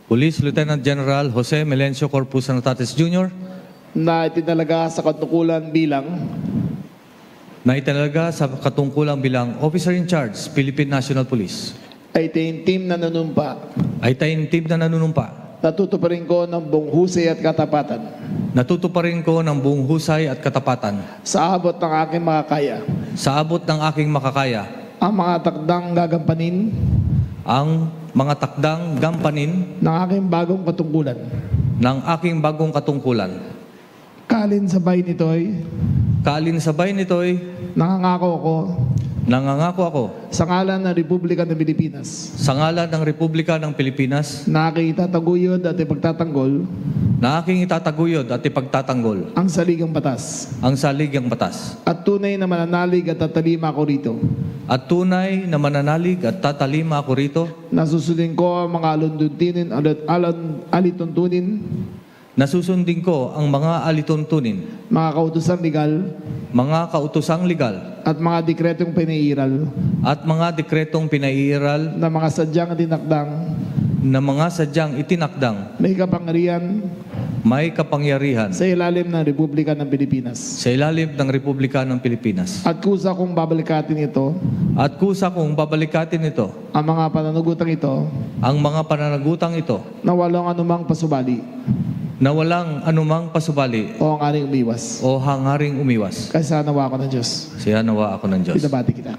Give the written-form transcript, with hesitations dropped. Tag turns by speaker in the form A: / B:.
A: Police Lieutenant General Jose Melencio Corpus Anatates Jr.
B: na itinalaga sa katungkulan
A: na itinalaga sa katungkulang bilang Officer in Charge, Philippine National Police.
B: ay team na nanunumpa.
A: Ay taintim na nanunumpa.
B: Natutuparin ko ng buong husay at katapatan
A: Natutuparin ko ng buong husay at katapatan
B: sa abot ng aking makakaya
A: sa abot ng aking makakaya
B: ang mga takdang gagampanin
A: ang mga takdang gampanin
B: ng aking bagong katungkulan.
A: ng aking bagong katungkulan.
B: Kalinsabay nito'y
A: Kaalinsabay nito'y
B: nangangako ako
A: sa
B: ngalan ng Republika ng Pilipinas
A: sa ngalan ng Republika ng Pilipinas
B: na aking itataguyod at ipagtatanggol
A: na aking itataguyod at ipagtatanggol
B: ang saligang batas
A: ang saligang batas
B: at tunay na mananalig at tatalima ako rito
A: at tunay na mananalig at tatalima ako rito
B: na susundin ko ang mga alituntunin,
A: na susundin ko ang mga alituntunin,
B: mga kautosang legal
A: mga kautosang legal
B: at mga dekretong pinairal
A: at mga dekretong pinaiiral
B: na mga sadyang dinakdang
A: na mga sadyang itinakdang
B: may kapangyarihan
A: sa ilalim ng Republika ng Pilipinas.
B: At kusa kong babalikatin ito ang mga pananugutang ito na walang anumang pasubali
A: o hangaring umiwas.
B: Kaya nawa ako ng Diyos.
A: Siya nawa ako ng Diyos.
B: Pinabati kita.